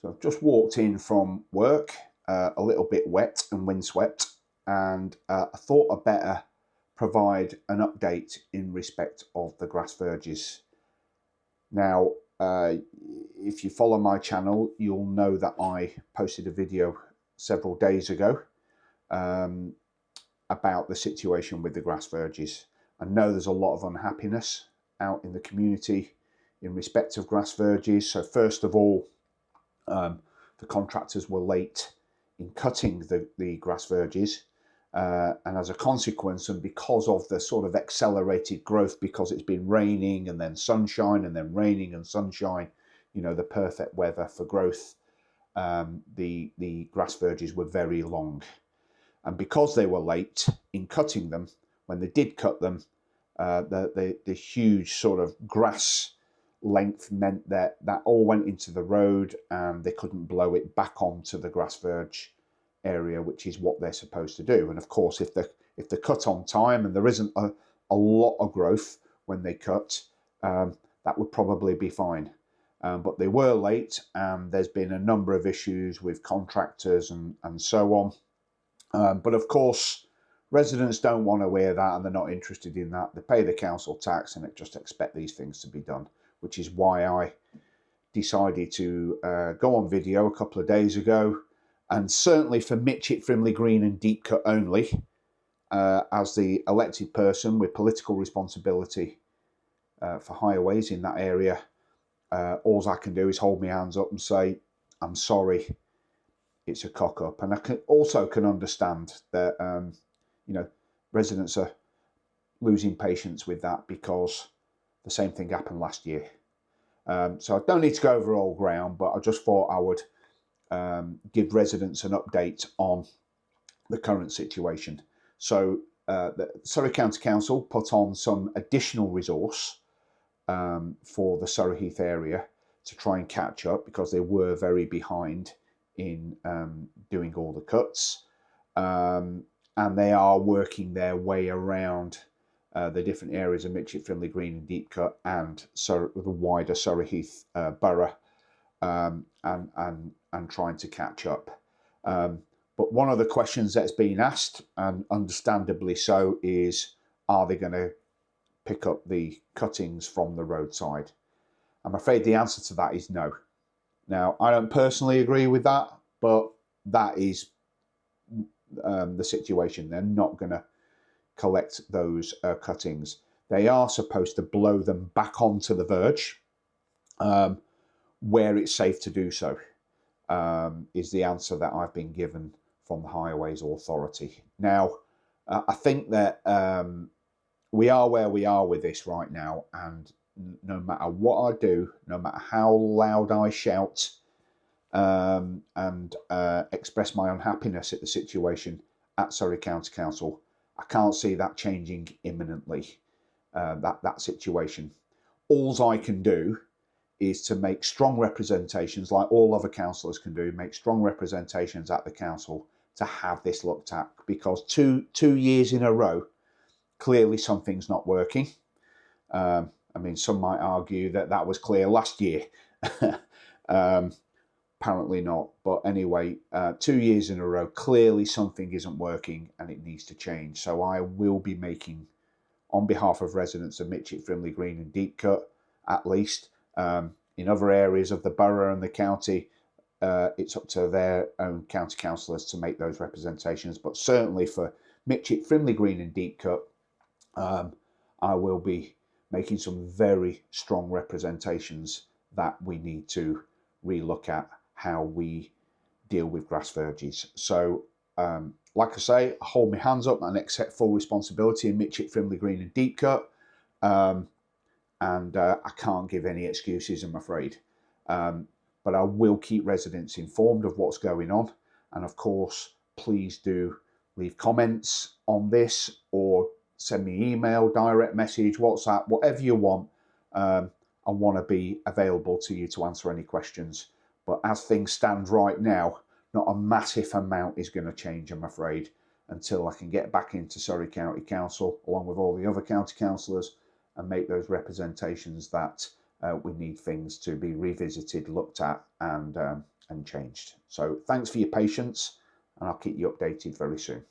So I've just walked in from work, a little bit wet and windswept, and I thought I'd better provide an update in respect of the Grass Verges. Now, if you follow my channel, you'll know that I posted a video several days ago about the situation with the Grass Verges. I know there's a lot of unhappiness out in the community in respect of Grass Verges. So first of all, the contractors were late in cutting the Grass Verges, and as a consequence, and because of the sort of accelerated growth, because it's been raining and then sunshine and then raining and sunshine, you know, the perfect weather for growth, the Grass Verges were very long. And because they were late in cutting them, when they did cut them, the huge sort of grass length meant that all went into the road and they couldn't blow it back onto the grass verge area, which is what they're supposed to do. And of course, if they're cut on time and there isn't a lot of growth when they cut, that would probably be fine. But they were late, and there's been a number of issues with contractors and so on. But of course, residents don't want to hear that, and they're not interested in that. They pay the council tax and just expect these things to be done, which is why I decided to go on video a couple of days ago, and certainly for Mytchett, Frimley Green and Deepcut only, as the elected person with political responsibility for highways in that area, all I can do is hold my hands up and say, I'm sorry, it's a cock up. And I can understand that you know, residents are losing patience with that, because the same thing happened last year. So I don't need to go over all ground, but I just thought I would give residents an update on the current situation. So the Surrey County Council put on some additional resource for the Surrey Heath area to try and catch up, because they were very behind in doing all the cuts. And they are working their way around the different areas of Mytchett, Frimley Green and Deepcut, and the wider Surrey Heath borough, and trying to catch up. But one of the questions that's been asked, and understandably so, is, are they going to pick up the cuttings from the roadside? I'm afraid the answer to that is no. Now, I don't personally agree with that, but that is the situation. They're not going to collect those cuttings. They are supposed to blow them back onto the verge where it's safe to do so, is the answer that I've been given from the Highways Authority. Now, I think that we are where we are with this right now, and no matter what I do, no matter how loud I shout and express my unhappiness at the situation at Surrey County Council, I can't see that changing imminently, that situation. All I can do is to make strong representations, like all other councillors can do, make strong representations at the council to have this looked at, because two years in a row, clearly something's not working. I mean, some might argue that was clear last year. Apparently not. But anyway, 2 years in a row, clearly something isn't working and it needs to change. So I will be making, on behalf of residents of Mytchett, Frimley Green and Deepcut, at least, in other areas of the borough and the county, it's up to their own county councillors to make those representations. But certainly for Mytchett, Frimley Green and Deepcut, I will be making some very strong representations that we need to relook at how we deal with grass verges. So, like I say, I hold my hands up and accept full responsibility in Mytchett, Frimley Green and Deepcut. And I can't give any excuses, I'm afraid. But I will keep residents informed of what's going on. And of course, please do leave comments on this, or send me email, direct message, WhatsApp, whatever you want. I want to be available to you to answer any questions. But as things stand right now, not a massive amount is going to change, I'm afraid, until I can get back into Surrey County Council, along with all the other county councillors, and make those representations that we need things to be revisited, looked at, and changed. So thanks for your patience, and I'll keep you updated very soon.